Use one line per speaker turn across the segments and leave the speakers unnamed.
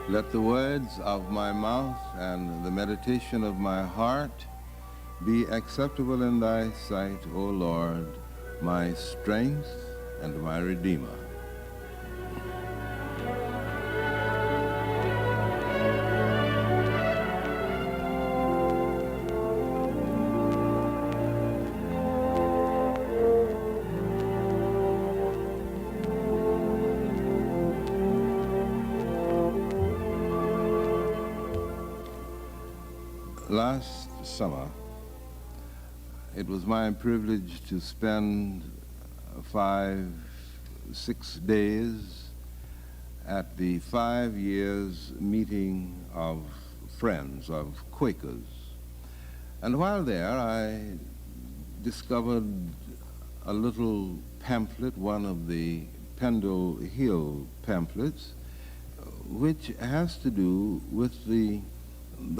Let the words of my mouth and the meditation of my heart be acceptable in thy sight, O Lord, my strength and my Redeemer. Last summer, it was my privilege to spend 6 days at the 5 years meeting of friends, of Quakers. And while there, I discovered a little pamphlet, one of the Pendle Hill pamphlets, which has to do with the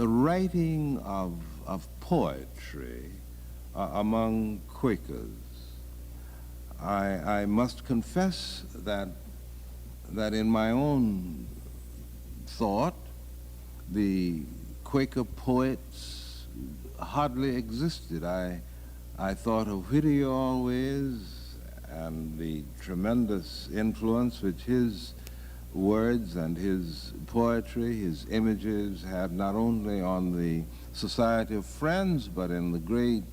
writing of poetry among Quakers. I must confess that in my own thought, the Quaker poets hardly existed. I thought of Whittier always, and the tremendous influence which his words and his poetry, his images had not only on the Society of Friends, but in the great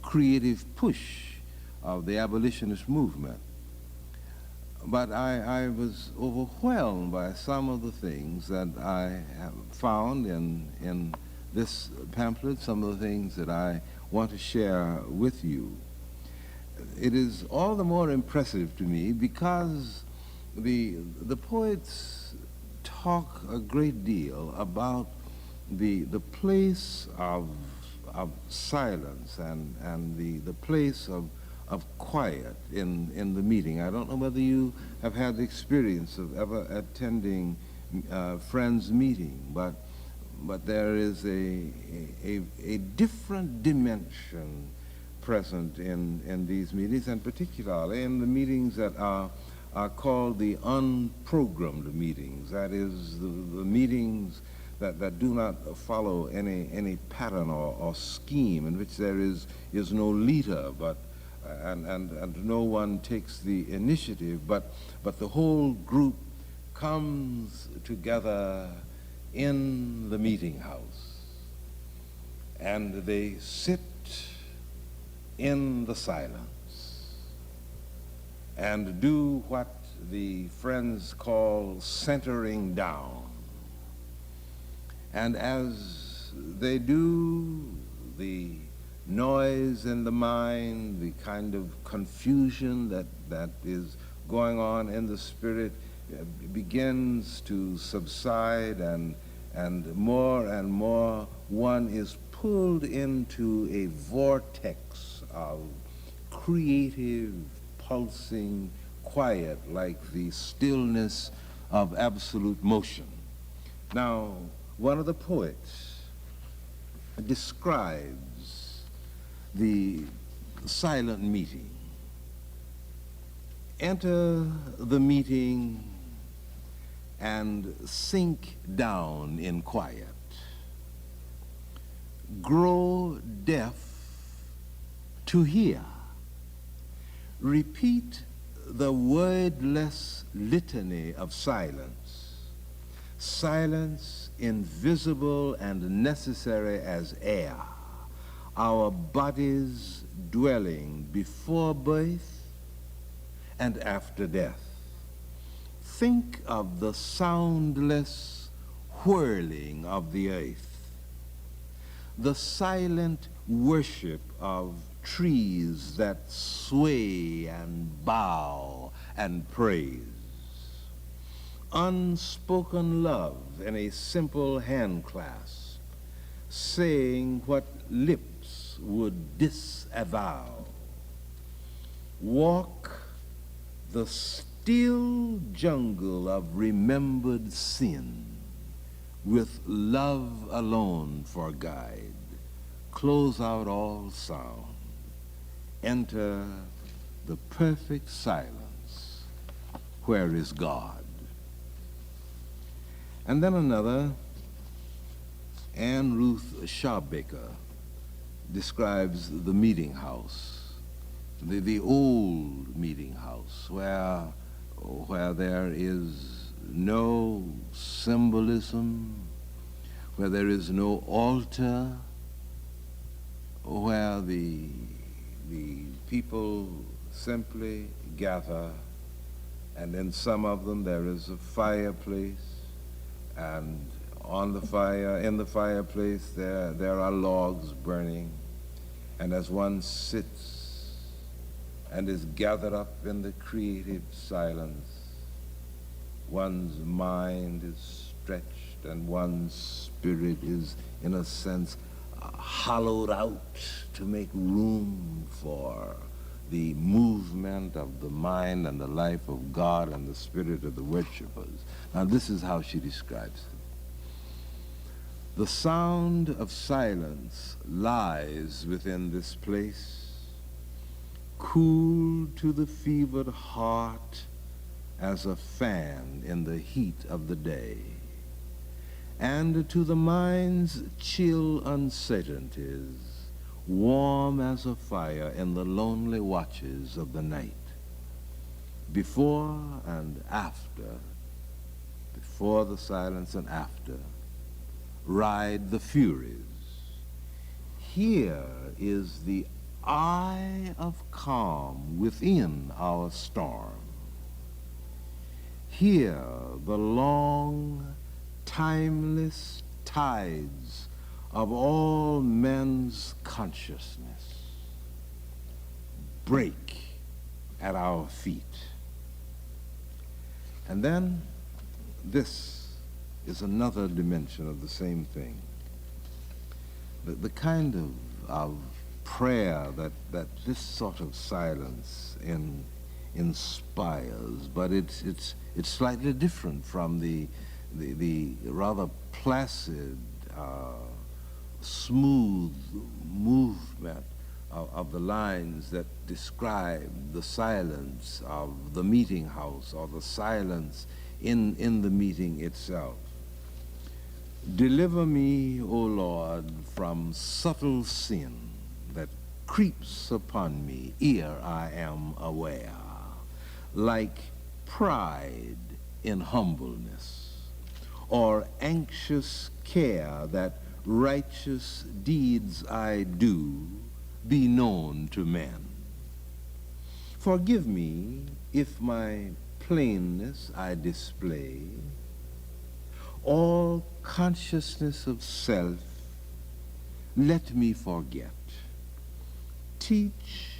creative push of the abolitionist movement. But I was overwhelmed by some of the things that I have found in this pamphlet, some of the things that I want to share with you. It is all the more impressive to me because the poets talk a great deal about the place of silence and the place of quiet in the meeting. I don't know whether you have had the experience of ever attending friends meeting, but there is a different dimension present in these meetings, and particularly in the meetings that are called the unprogrammed meetings. That is, the meetings that do not follow any pattern or scheme, in which there is no leader, but and no one takes the initiative, but the whole group comes together in the meeting house, and they sit in the silence and do what the friends call centering down. And as they do, the noise in the mind, the kind of confusion that is going on in the spirit begins to subside, and more one is pulled into a vortex of creative, pulsing quiet, like the stillness of absolute motion. Now, one of the poets describes the silent meeting. Enter the meeting and sink down in quiet. Grow deaf to hear. Repeat the wordless litany of silence. Silence invisible and necessary as air. Our bodies dwelling before birth and after death. Think of the soundless whirling of the earth, the silent worship of trees that sway and bow and praise, unspoken love in a simple hand clasp, saying what lips would disavow. Walk the still jungle of remembered sin with love alone for guide. Close out all sound. Enter the perfect silence where is God. And then another, Anne Ruth Sharbaker, describes the meeting house, the old meeting house, where there is no symbolism, where there is no altar, where the people simply gather, and in some of them there is a fireplace, and in the fireplace there are logs burning, and as one sits and is gathered up in the creative silence, one's mind is stretched and one's spirit is, in a sense, hollowed out to make room for the movement of the mind and the life of God and the spirit of the worshipers. Now, this is how she describes it. The sound of silence lies within this place, cool to the fevered heart as a fan in the heat of the day, and to the mind's chill uncertainties, warm as a fire in the lonely watches of the night. Before and after, before the silence and after, ride the furies. Here is the eye of calm within our storm. Here the long, timeless tides of all men's consciousness break at our feet. And then this is another dimension of the same thing. The kind of prayer that this sort of silence inspires, but it's slightly different from the rather placid, smooth movement of the lines that describe the silence of the meeting house or the silence in the meeting itself. Deliver me, O Lord, from subtle sin that creeps upon me ere I am aware, like pride in humbleness, or anxious care that righteous deeds I do be known to men. Forgive me if my plainness I display, all consciousness of self let me forget. Teach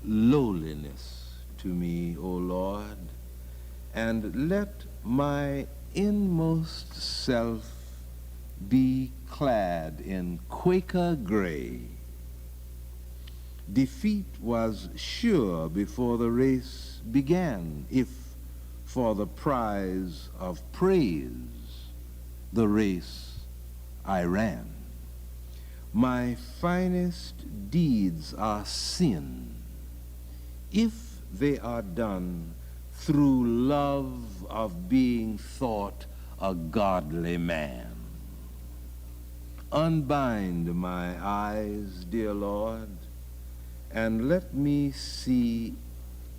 lowliness to me, O Lord, and let my inmost self be clad in Quaker gray. Defeat was sure before the race began, if for the prize of praise the race I ran. My finest deeds are sin, if they are done through love of being thought a godly man. Unbind my eyes, dear Lord, and let me see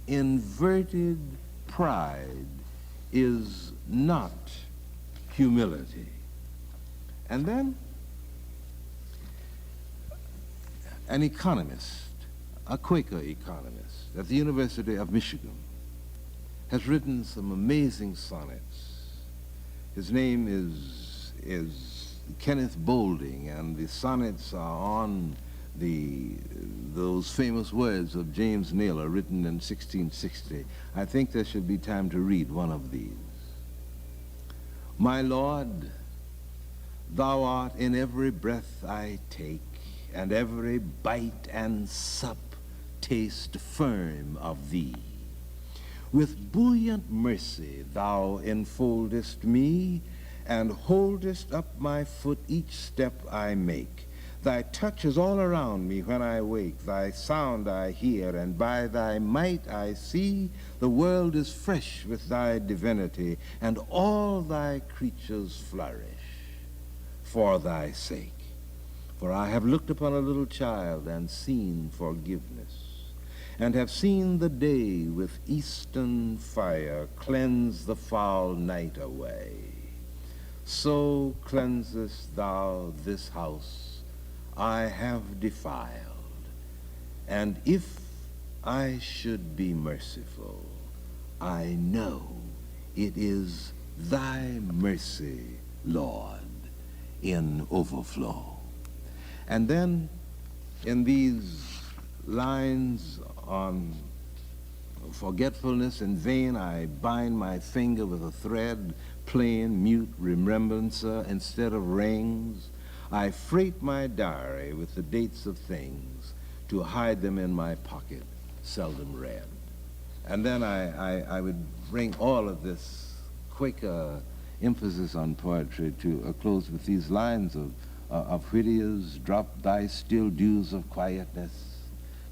inverted pride is not humility. And then an economist, a Quaker economist at the University of Michigan, has written some amazing sonnets. His name is Kenneth Boulding, and the sonnets are on those famous words of James Naylor written in 1660. I think there should be time to read one of these. My Lord, thou art in every breath I take, and every bite and sup taste firm of thee. With buoyant mercy thou enfoldest me, and holdest up my foot each step I make. Thy touch is all around me when I wake, thy sound I hear, and by thy might I see the world is fresh with thy divinity, and all thy creatures flourish for thy sake. For I have looked upon a little child and seen forgiveness, and have seen the day with eastern fire cleanse the foul night away. So cleansest thou this house I have defiled, and if I should be merciful, I know it is thy mercy, Lord, in overflow. And then in these lines on forgetfulness in vain, I bind my finger with a thread, plain, mute remembrancer instead of rings. I freight my diary with the dates of things to hide them in my pocket, seldom read. And then I would bring all of this Quaker emphasis on poetry to a close with these lines of Whittier's, drop thy still dews of quietness,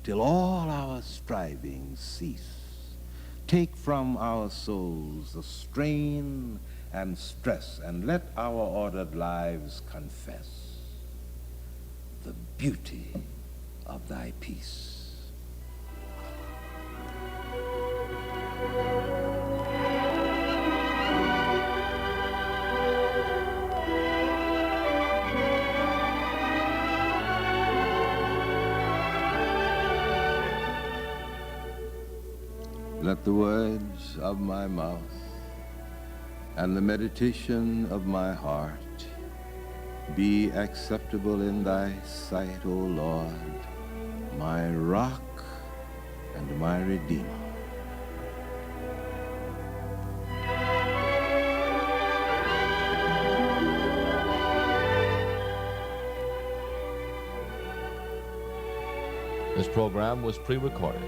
till all our strivings cease. Take from our souls the strain and stress, and let our ordered lives confess the beauty of thy peace. Let the words of my mouth and the meditation of my heart be acceptable in thy sight, O Lord, my rock and my redeemer.
This program was pre-recorded.